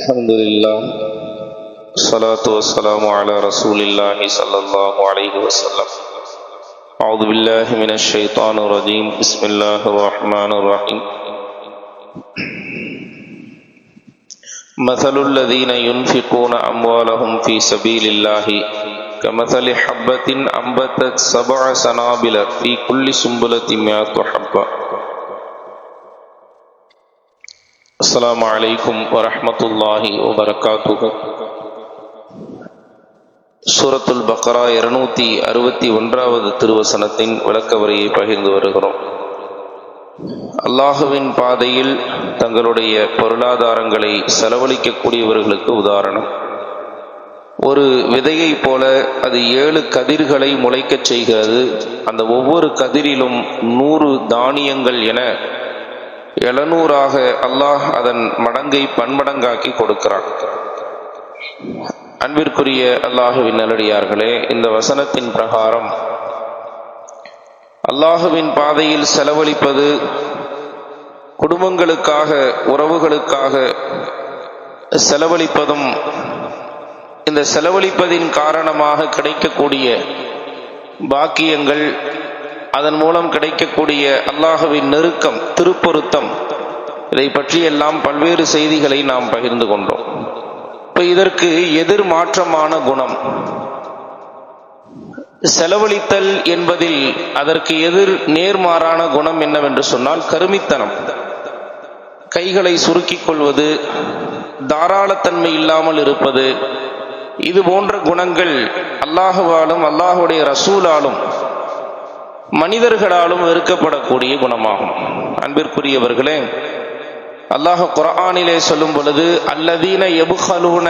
الحمد لله الصلاة والسلام على رسول الله صلى الله عليه وسلم. أعوذ بالله من الشيطان الرجيم. بسم الله الرحمن الرحيم. مثل الذين ينفقون أموالهم في سبيل الله كمثل حبة أنبتت 7 سنابل في كل سنبلة 100 حبة. அஸ்ஸலாமு அலைக்கும் வரஹ்மத்துல்லாஹி வபரகாத்துஹு. சூரத்துல் பக்ரா 261வது திருவசனத்தின் விளக்க உரையை பகிர்ந்து வருகிறோம். அல்லாஹுவின் பாதையில் தங்களுடைய பொருளாதாரங்களை செலவழிக்கக்கூடியவர்களுக்கு உதாரணம். ஒரு விதையை போல அது 7 கதிர்களை முளைக்கச் செய்கிறது. அந்த ஒவ்வொரு கதிரிலும் 100 தானியங்கள் என 700ஆக அல்லாஹ் அதன் மடங்கை பன்மடங்காக்கி கொடுக்கிறான். அன்பிற்குரிய அல்லாஹுவின் நல்லடியார்களே, இந்த வசனத்தின் பிரகாரம் அல்லாஹுவின் பாதையில் செலவழிப்பது, குடும்பங்களுக்காக உறவுகளுக்காக செலவழிப்பதும், இந்த செலவழிப்பதின் காரணமாக கிடைக்கக்கூடிய பாக்கியங்கள், அதன் மூலம் கிடைக்கக்கூடிய அல்லாஹுவின் நெருக்கம், திருப்பொருத்தம், இதை பற்றியெல்லாம் பல்வேறு செய்திகளை நாம் பகிர்ந்து கொண்டோம். இப்போ இதற்கு எதிர் மாற்றமான குணம் செலவழித்தல் என்பதில் அதற்கு எதிர் நேர்மாறான குணம் என்னவென்று சொன்னால் கருமித்தனம், கைகளை சுருக்கிக் கொள்வது, தாராளத்தன்மை இல்லாமல் இருப்பது, இது போன்ற குணங்கள் அல்லாஹுவாலும் அல்லாஹுடைய ரசூலாலும் மனிதர்களாலும் வெறுக்கப்படக்கூடிய குணமாகும். அன்பிற்குரியவர்களே, அல்லாஹ் குர்ஆனிலே சொல்லும் பொழுது அல்லதீன யப்கலூன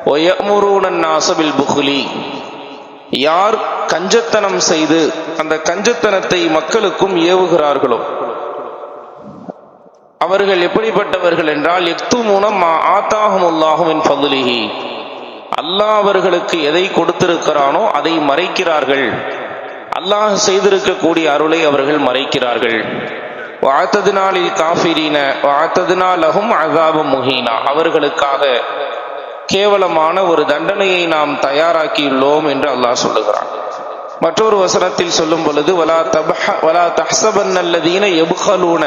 வ யஅமுரூன அன்-நாஸ பில் புக்லி, யார் கஞ்சத்தனம் செய்து அந்த கஞ்சத்தனத்தை மக்களுக்கும் ஏவுகிறார்களோ அவர்கள் எப்படிப்பட்டவர்கள் என்றால் யக்துமூன மா ஆதாஹுமுல்லாஹு மின் ஃபத்லிஹி, அல்லாஹ் அவர்களுக்கு எதை கொடுத்திருக்கிறானோ அதை மறைக்கிறார்கள். அல்லாஹ் செய்திருக்கக்கூடிய அருளை அவர்கள் மறைக்கிறார்கள். வஅதத்னா லில் காஃபிரீன வஅதத்னா லஹும் அஸாபம் முஹீனா, அவர்களுக்காக கேவலமான ஒரு தண்டனையை நாம் தயாராக்கியுள்ளோம் என்று அல்லாஹ் சொல்லுகிறான். மற்றொரு வசனத்தில் சொல்லும் பொழுது வலா தஹ்ஸபன்னல்லதீன யப்கலூன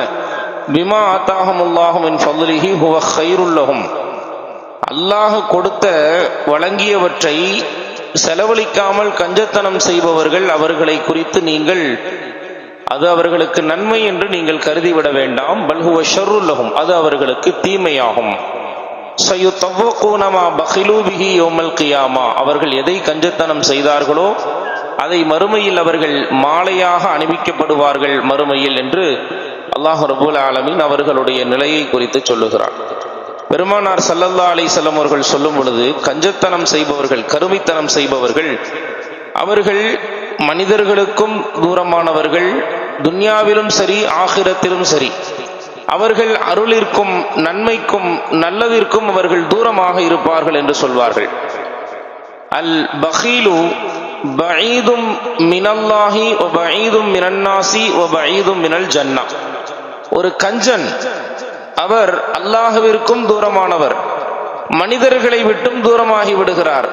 பிமா ஆதாஹுமுல்லாஹு மின் ஃபத்லிஹி ஹுவ கைருல் லஹும், அல்லாஹ் கொடுத்த வழங்கியவற்றை செலவழிக்காமல் கஞ்சத்தனம் செய்பவர்கள், அவர்களை குறித்து நீங்கள் அது அவர்களுக்கு நன்மை என்று நீங்கள் கருதிவிட வேண்டாம். பல் ஹுவ ஷர்ருல் லஹும், அது அவர்களுக்கு தீமையாகும். சயுத்தவ்வகூன மா பகிலூ பிஹி யௌமல் கியாமா, அவர்கள் எதை கஞ்சத்தனம் செய்தார்களோ அதை மறுமையில் அவர்கள் மாலையாக அணிவிக்கப்படுவார்கள் மறுமையில் என்று அல்லாஹ் ரப்பல் ஆலமீன் அவர்களுடைய நிலையை குறித்து சொல்லுகிறார். பெருமானார் ஸல்லல்லாஹு அலைஹி வஸல்லம் அவர்கள் சொல்லும் பொழுது கஞ்சத்தனம் செய்பவர்கள், கருமித்தனம் செய்பவர்கள், அவர்கள் மனிதர்களுக்கும் தூரமானவர்கள், துன்யாவிலும் சரி ஆகிரத்திலும் சரி, அவர்கள் அருளிற்கும் நன்மைக்கும் நல்லதிற்கும் அவர்கள் தூரமாக இருப்பார்கள் என்று சொல்வார்கள். அல் பகீலு பஈதும் மினல்லாஹி வ பஈதும் மினன்னாசி வ பஈதும் மினல் ஜன்னா, ஒரு கஞ்சன் அவர் அல்லாஹ்விற்கும் தூரமானவர், மனிதர்களை விட்டும் தூரமாகி விடுகிறார்,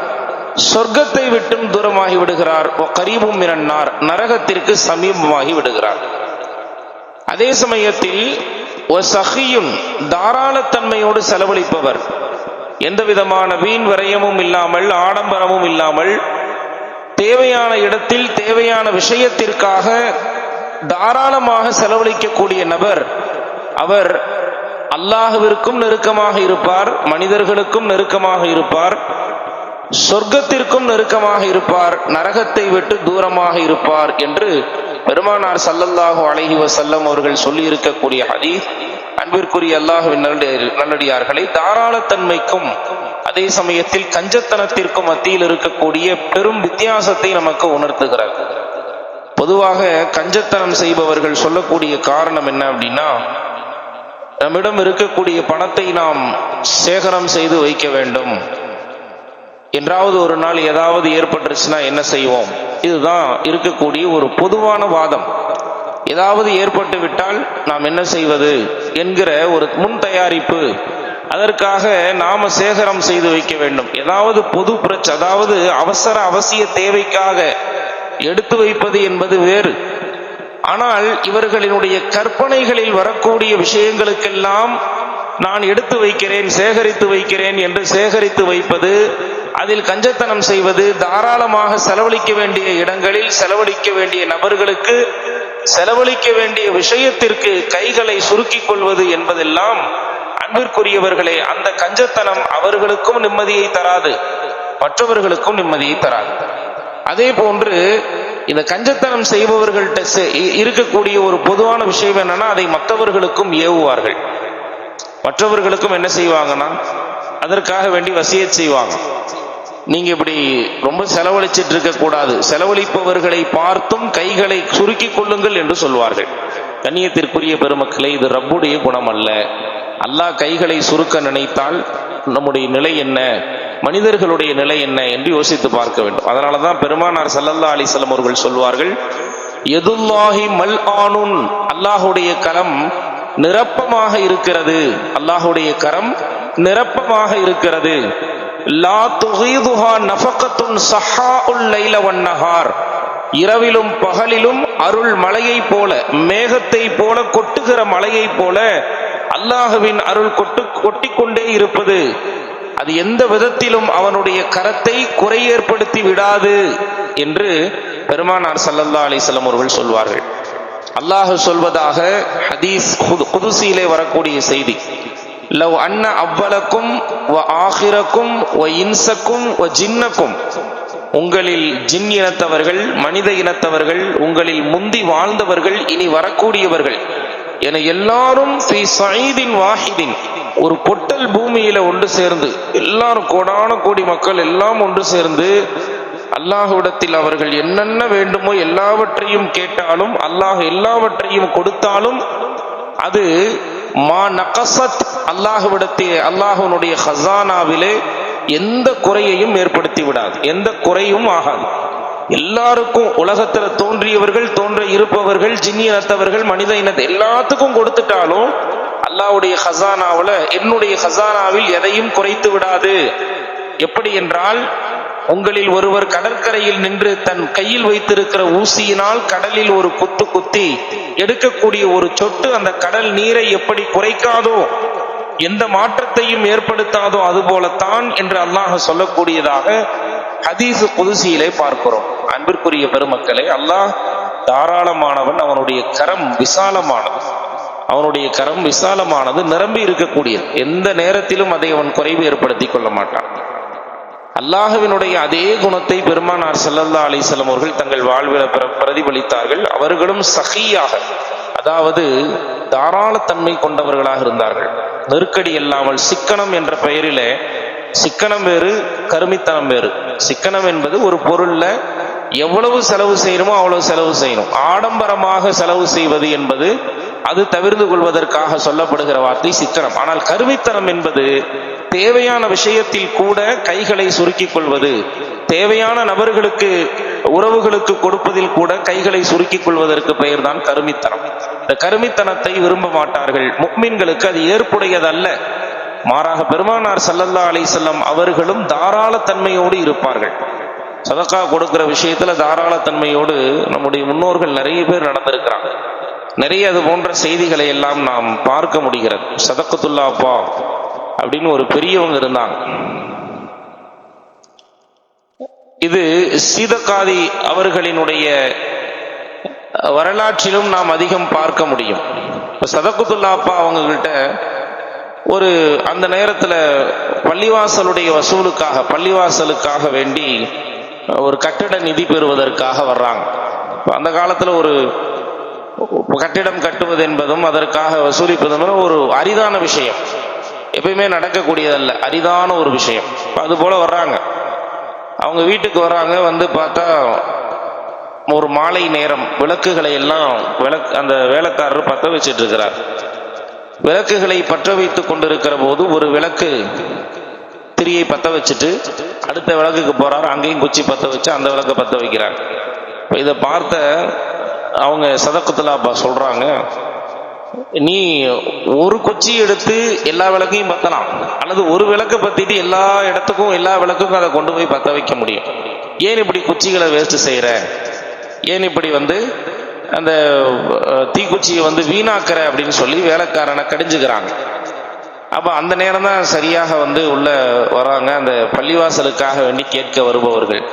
சொர்க்கத்தை விட்டும் தூரமாகி விடுகிறார், கரீபும் மினன்னார், நரகத்திற்கு சமீபமாகி விடுகிறார். அதே சமயத்தில் சஹியுன், தாராளத்தன்மையோடு செலவழிப்பவர், எந்த விதமான வீண் விரயமும் இல்லாமல் ஆடம்பரமும் இல்லாமல் தேவையான இடத்தில் தேவையான விஷயத்திற்காக தாராளமாக செலவழிக்கக்கூடிய நபர், அவர் அல்லாஹ்விற்கும் நெருக்கமாக இருப்பார், மனிதர்களுக்கும் நெருக்கமாக இருப்பார், சொர்க்கத்திற்கும் நெருக்கமாக இருப்பார், நரகத்தை விட்டு தூரமாக இருப்பார் என்று பெருமானார் ஸல்லல்லாஹு அலைஹி வஸல்லம் அவர்கள் சொல்லி இருக்கக்கூடிய ஹதீஸ். அன்பிற்குரிய அல்லாஹ்வின் நல்லடியார்களை, தாராளத்தன்மைக்கும் அதே சமயத்தில் கஞ்சத்தனத்திற்கும் மத்தியில் இருக்கக்கூடிய பெரும் வித்தியாசத்தை நமக்கு உணர்த்துகிறார். பொதுவாக கஞ்சத்தனம் செய்பவர்கள் சொல்லக்கூடிய காரணம் என்ன அப்படின்னா, நம்மிடம் இருக்கக்கூடிய பணத்தை நாம் சேகரம் செய்து வைக்க வேண்டும், என்றாவது ஒரு நாள் ஏதாவது ஏற்பட்டுருச்சுன்னா என்ன செய்வோம், இதுதான் இருக்கக்கூடிய ஒரு பொதுவான வாதம். ஏதாவது ஏற்பட்டு விட்டால் நாம் என்ன செய்வது என்கிற ஒரு முன் தயாரிப்பு அதற்காக நாம சேகரம் செய்து வைக்க வேண்டும். ஏதாவது பொது அதாவது அவசிய தேவைக்காக எடுத்து வைப்பது என்பது வேறு. ஆனால் இவர்களினுடைய கற்பனைகளில் வரக்கூடிய விஷயங்களுக்கெல்லாம் நான் எடுத்து வைக்கிறேன், சேகரித்து வைக்கிறேன் என்று சேகரித்து வைப்பது, அதில் கஞ்சத்தனம் செய்வது, தாராளமாக செலவழிக்க வேண்டிய இடங்களில் செலவழிக்க வேண்டிய நபர்களுக்கு செலவழிக்க வேண்டிய விஷயத்திற்கு கைகளை சுருக்கிக் கொள்வது என்பதெல்லாம் அன்பிற்குரியவர்களே, அந்த கஞ்சத்தனம் அவர்களுக்கும் நிம்மதியை தராது, மற்றவர்களுக்கும் நிம்மதியை தராது. அதே போன்று இந்த கஞ்சத்தனம் செய்பவர்கள்ட்ட இருக்கக்கூடிய ஒரு பொதுவான விஷயம் என்னன்னா, அதை மற்றவர்களுக்கும் ஏவுவார்கள். மற்றவர்களுக்கும் என்ன செய்வாங்கன்னா, அதற்காக வேண்டி வசியத் செய்வாங்க. நீங்க இப்படி ரொம்ப செலவழிச்சிட்டு இருக்க கூடாது, செலவழிப்பவர்களை பார்த்தும் கைகளை சுருக்கி கொள்ளுங்கள் என்று சொல்வார்கள். கண்ணியத்திற்குரிய பெருமக்களே, இது ரப்புடைய குணம் அல்ல. அல்லாஹ் கைகளை சுருக்க நினைத்தால் நம்முடைய நிலை என்ன, மனிதர்களுடைய நிலை என்ன என்று யோசித்து பார்க்க வேண்டும். அதனாலதான் பெருமானார் ஸல்லல்லாஹு அலைஹி வஸல்லம் அவர்கள் சொல்வார்கள், யதுல்லாஹி மல்ஆனுன், அல்லாஹுடைய கரம் நிரப்பமாக இருக்கிறது, அல்லாஹுடைய கரம் நிரப்பமாக இருக்கிறது. லா துகீதுஹா நஃபகத்துன் ஸஹாஉல் லைல வன்னஹார், இரவிலும் பகலிலும் அருள் மலையை போல, மேகத்தை போல கொட்டுகிற மலையை போல அல்லாஹுவின் அருள் கொட்டிக்கொண்டே இருப்பது, அது எந்த விதத்திலும் அவனுடைய கரத்தை குறை ஏற்படுத்தி விடாது என்று பெருமானார் ஸல்லல்லாஹு அலைஹி வஸல்லம் அவர்கள் சொல்வார்கள். அல்லாஹ் சொல்வதாக ஹதீஸ் குதுசியிலே வரக்கூடிய செய்தி, லவ் அன்ன அவ்வலக்கும் வ ஆகிரக்கும் வ இன்சக்கும் வ ஜின்னக்கும், உங்களில் ஜின் இனத்தவர்கள், மனித இனத்தவர்கள், உங்களில் முந்தி வாழ்ந்தவர்கள், இனி வரக்கூடியவர்கள் என எல்லாரும் ஃபீ ஸஈதின் வாஹிதின், ஒரு பொட்டல் பூமியில ஒன்று சேர்ந்து, எல்லாரும் கோடான கோடி மக்கள் எல்லாம் ஒன்று சேர்ந்து அல்லாஹ்விடத்தில் அவர்கள் என்னென்ன வேண்டுமோ எல்லாவற்றையும் கேட்டாலும், அல்லாஹ் எல்லாவற்றையும் கொடுத்தாலும், அது மா நகசத், அல்லாஹ்விடத்தில் அல்லாஹ்வுடைய ஹஸானாவிலே எந்த குறையையும் ஏற்படுத்தி விடாது, எந்த குறையும் ஆகாது. எல்லாருக்கும் உலகத்துல தோன்றியவர்கள், தோன்ற இருப்பவர்கள், ஜின்னி இனத்தவர்கள், மனித இனத்தை எல்லாத்துக்கும் கொடுத்துட்டாலும் அல்லாஹ்வுடைய ஹஸானாவுல, என்னுடைய ஹஸானாவில் எதையும் குறைத்து விடாது. எப்படி என்றால், உங்களில் ஒருவர் கடற்கரையில் நின்று தன் கையில் வைத்திருக்கிற ஊசியினால் கடலில் ஒரு குத்து குத்தி எடுக்கக்கூடிய ஒரு சொட்டு அந்த கடல் நீரை எப்படி குறைக்காதோ, எந்த மாற்றத்தையும் ஏற்படுத்தாதோ, அதுபோலத்தான் என்று அல்லாஹ் சொல்லக்கூடியதாக ஹதீஸ் குதுசியிலே பார்க்கிறோம். அன்பிற்குரிய பெருமக்களே, அல்லாஹ் தாராளமானவன், அவனுடைய கரம் விசாலமானது, அவனுடைய கரம் விசாலமானது, நிரம்பி இருக்கக்கூடியது. எந்த நேரத்திலும் அதை அவன் குறைவு ஏற்படுத்தி கொள்ள மாட்டான். அல்லாஹ்வினுடைய அதே குணத்தை பெருமானார் ஸல்லல்லாஹு அலைஹி வஸல்லம் அவர்கள் தங்கள் வாழ்வில் பிரதிபலித்தார்கள். அவர்களும் சஹியாக, அதாவது தாராளத்தன்மை கொண்டவர்களாக இருந்தார்கள். நெருக்கடி இல்லாமல், சிக்கனம் என்ற பெயரிலே, சிக்கனம் வேறு, கருமித்தனம் வேறு. சிக்கனம் என்பது ஒரு பொருள்ல எவ்வளவு செலவு செய்யணுமோ அவ்வளவு செலவு செய்யணும். ஆடம்பரமாக செலவு செய்வது என்பது அது தவிர்த்து கொள்வதற்காக சொல்லப்படுகிற வார்த்தை சிக்கனம். ஆனால் கருமித்தனம் என்பது தேவையான விஷயத்தில் கூட கைகளை சுருக்கிக் கொள்வது, தேவையான நபர்களுக்கு, உறவுகளுக்கு கொடுப்பதில் கூட கைகளை சுருக்கிக் கொள்வதற்கு பெயர் தான் கருமித்தனம். இந்த கருமித்தனத்தை விரும்ப மாட்டார்கள். முஃமின்களுக்கு அது ஏற்புடையதல்ல. மாறாக பெருமானார் ஸல்லல்லாஹு அலைஹி வஸல்லம் அவர்களும் தாராளத்தன்மையோடு இருப்பார்கள். சதகா கொடுக்கிற விஷயத்துல தாராளத்தன்மையோடு நம்முடைய முன்னோர்கள் நிறைய பேர் நடந்திருக்கிறாங்க. நிறைய அது போன்ற செய்திகளை எல்லாம் நாம் பார்க்க முடிகிறது. சதகத்துல்லாப்பா அப்படின்னு ஒரு பெரியவங்க இருந்தாங்க. இது சீதக்காதி அவர்களினுடைய வரலாற்றிலும் நாம் அதிகம் பார்க்க முடியும். இப்ப சதகத்துல்லாப்பா அவங்ககிட்ட ஒரு அந்த நேரத்துல பள்ளிவாசலுடைய வசூலுக்காக, பள்ளிவாசலுக்காக வேண்டி ஒரு கட்டிட நிதி பெறுவதற்காக வர்றாங்க. அந்த காலத்துல ஒரு கட்டிடம் கட்டுவது என்பதும் அதற்காக வசூலிப்பதும் ஒரு அரிதான விஷயம், எப்பயுமே நடக்கக்கூடியதல்ல, அரிதான ஒரு விஷயம். அது போல வர்றாங்க. அவங்க வீட்டுக்கு வர்றாங்க. வந்து பார்த்தா ஒரு மாலை நேரம், விளக்குகளை எல்லாம் அந்த வேலைக்காரர் பற்ற வச்சிட்டு இருக்கிறார். விளக்குகளை பற்ற வைத்துக் கொண்டிருக்கிற போது ஒரு விளக்கு திரியை பற்ற வச்சுட்டு அடுத்த விளக்குக்கு போறாரு. அங்கேயும் குச்சி பற்ற வச்சு அந்த விளக்கை பற்ற வைக்கிறாங்க. இதை பார்த்த அவங்க சதகத்துல்லாப்பா சொல்றாங்க, நீ ஒரு குச்சி எடுத்து எல்லா விளக்கையும் பத்தலாம், அல்லது ஒரு விளக்கை பத்திட்டு எல்லா இடத்துக்கும் எல்லா விளக்குக்கும் அதை கொண்டு போய் பத்த வைக்க முடியும். ஏன் இப்படி குச்சிகளை வேஸ்ட் செய்யற, ஏன் இப்படி அந்த தீக்குச்சியை வீணாக்குற அப்படின்னு சொல்லி வேலைக்காரனை கடிஞ்சுக்கிறாங்க. அப்ப அந்த நேரம் தான் சரியாக உள்ள வராங்க அந்த பள்ளிவாசலுக்காக வேண்டி கேட்க வருபவர்கள்.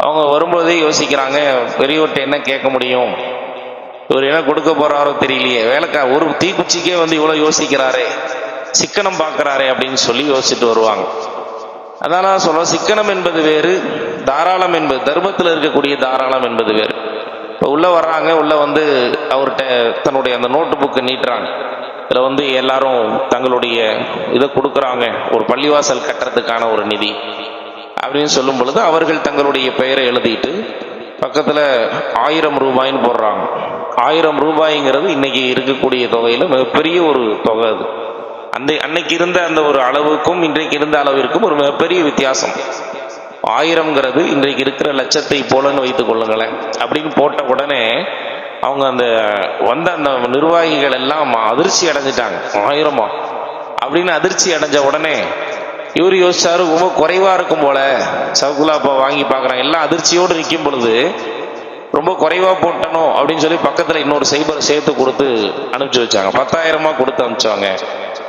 அவங்க வரும்போதே யோசிக்கிறாங்க, பெரியவர்கிட்ட என்ன கேட்க முடியும், இவர் என்ன கொடுக்க போறாரோ தெரியலையே, ஒரு தீக்குச்சிக்கே இவ்வளவு யோசிக்கிறாரே, சிக்கனம் பார்க்கிறாரே அப்படின்னு சொல்லி யோசிச்சுட்டு வருவாங்க. அதனால சொல்ல, சிக்கனம் என்பது வேறு, தாராளம் என்பது, தர்மத்தில் இருக்கக்கூடிய தாராளம் என்பது வேறு. இப்போ உள்ள வர்றாங்க, உள்ள அவர்கிட்ட தன்னுடைய அந்த நோட்டு புக்கு நீட்டுறாங்க. இதில் எல்லாரும் தங்களுடைய இதை கொடுக்குறாங்க, ஒரு பள்ளிவாசல் கட்டுறதுக்கான ஒரு நிதி அப்படின்னு சொல்லும் பொழுது அவர்கள் தங்களுடைய பெயரை எழுதிட்டு பக்கத்தில் 1000 ரூபாய்ன்னு போடுறாங்க. 1000 ரூபாய்ங்கிறது இன்னைக்கு இருக்கக்கூடிய தொகையில் மிகப்பெரிய ஒரு தொகை. அது அன்னைக்கு இருந்த அந்த ஒரு அளவுக்கும் இன்றைக்கு இருந்த அளவிற்கும் ஒரு மிகப்பெரிய வித்தியாசம். 1000ங்கிறது இன்றைக்கு இருக்கிற லட்சத்தை போலன்னு வைத்துக் கொள்ளுங்களேன். அப்படின்னு போட்ட உடனே அவங்க அந்த நிர்வாகிகள் எல்லாம் அதிர்ச்சி அடைஞ்சிட்டாங்க. 1000 அப்படின்னு அதிர்ச்சி அடைஞ்ச உடனே இவர் யோசிச்சாரு, ரொம்ப குறைவா இருக்கும் போல, சவுக்குலா அப்ப வாங்கி பாக்குறாங்க. எல்லாம் அதிர்ச்சியோடு நிற்கும் பொழுது ரொம்ப குறைவா போட்டணும் அப்படின்னு சொல்லி பக்கத்துல இன்னொரு சைபர் சேர்த்து கொடுத்து அனுப்பிச்சு வச்சாங்க. 10,000 கொடுத்து அனுப்பிச்சாங்க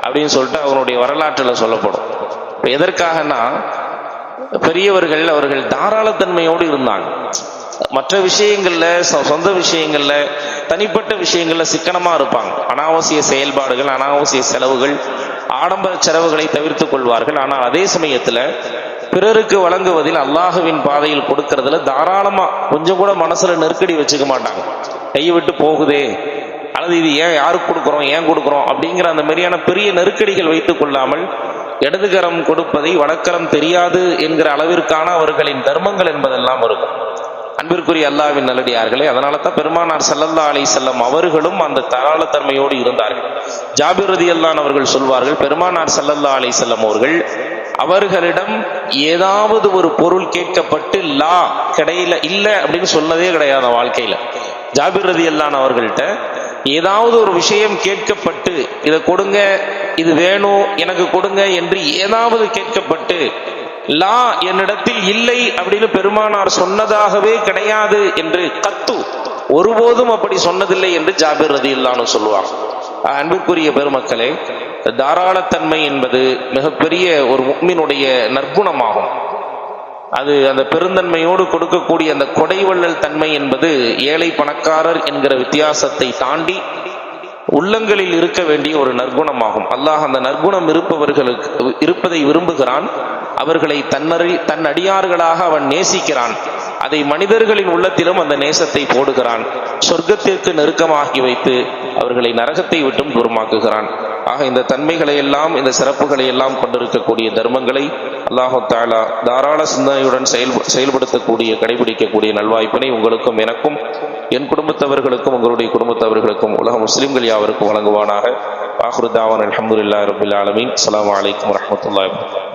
அப்படின்னு சொல்லிட்டு அவருடைய வரலாற்றுல சொல்லப்படும். எதற்காகனா, பெரியவர்கள் அவர்கள் தாராளத்தன்மையோடு இருந்தாங்க. மற்ற விஷயங்கள்ல, சொந்த விஷயங்கள்ல, தனிப்பட்ட விஷயங்கள்ல சிக்கனமா இருப்பாங்க. அனாவசிய செயல்பாடுகள், அனாவசிய செலவுகள், ஆடம்பர செலவுகளை தவிர்த்துக் கொள்வார்கள். ஆனால் அதே சமயத்துல பிறருக்கு வழங்குவதில், அல்லாஹுவின் பாதையில் கொடுக்கறதுல தாராளமா கொஞ்சம் கூட மனசுல நெருக்கடி வச்சுக்க மாட்டாங்க. கையை விட்டு போகுதே, அல்லது இது ஏன் யாருக்கு கொடுக்குறோம், ஏன் கொடுக்குறோம் அப்படிங்கிற அந்த மாதிரியான பெரிய நெருக்கடிகள் வைத்துக் கொள்ளாமல், இடதுகரம் கொடுப்பதை வலக்கரம் தெரியாது என்கிற அளவிற்கான அவர்களின் தர்மங்கள் என்பதெல்லாம் இருக்கும். அன்பிற்குரிய அல்லாஹ்வின் நல்லடியார்களே, அதனால தான் பெருமானார் ஸல்லல்லாஹு அலைஹி வஸல்லம் அவர்களும் அந்த தாராளத்தன்மையோடு இருந்தார்கள். ஜாபிர் ரலியல்லாஹு அன்ஹு அவர்கள் சொல்வார்கள், பெருமானார் ஸல்லல்லாஹு அலைஹி வஸல்லம் அவர்களிடம் ஏதாவது ஒரு பொருள் கேட்கப்பட்டு லா கிடையில இல்ல அப்படின்னு சொன்னதே கிடையாது வாழ்க்கையில. ஜாபிர் ரலியல்லாஹு அன்ஹு அவர்கள்ட்ட ஏதாவது ஒரு விஷயம் கேட்கப்பட்டு, இதை கொடுங்க, இது வேணும், எனக்கு கொடுங்க என்று ஏதாவது கேட்கப்பட்டு லா என்னிடத்தில் இல்லை அப்படின்னு பெருமானார் சொன்னதாகவே கிடையாது என்று ஒருபோதும் அப்படி சொன்னதில்லை என்று ஜாபிர் ரலியல்லாஹு அன்ஹு சொல்லுவாங்க. அன்பிற்குரிய பெருமக்களே, தாராளத்தன்மை என்பது மிகப்பெரிய ஒரு முஃமினுடைய நற்குணமாகும். அது அந்த பெருந்தன்மையோடு கொடுக்கக்கூடிய அந்த கொடைவள்ளல் தன்மை என்பது ஏழை பணக்காரர் என்கிற வித்தியாசத்தை தாண்டி உள்ளங்களில் இருக்க வேண்டிய ஒரு நற்குணமாகும். அல்லாஹ் அந்த நற்குணம் இருப்பதை விரும்புகிறான். அவர்களை தன் அடியார்களாக அவன் நேசிக்கிறான். அதை மனிதர்களின் உள்ளத்திலும் அந்த நேசத்தை போடுகிறான். சொர்க்கத்திற்கு நெருக்கமாகி வைத்து அவர்களை நரகத்தை விட்டும் தூரமாக்குகிறான். ஆக இந்த தன்மைகளை எல்லாம், இந்த சிறப்புகளை எல்லாம் கொண்டிருக்கக்கூடிய தர்மங்களை அல்லாஹு தஆலா தாராள சிந்தனையுடன் செயல்படுத்தக்கூடிய, கடைபிடிக்கக்கூடிய நல்வாய்ப்பினை உங்களுக்கும் எனக்கும், என் குடும்பத்தவர்களுக்கும், உங்களுடைய குடும்பத்தவர்களுக்கும், உலக முஸ்லிம்கள் யாவருக்கும் வழங்குவானாக. ஆஹிரு தாவானா அல்ஹம்துலில்லாஹி ரப்பில் ஆலமீன். அஸ்ஸலாமு அலைக்கும் வரஹ்மத்துல்லாஹி வபரகாத்துஹு.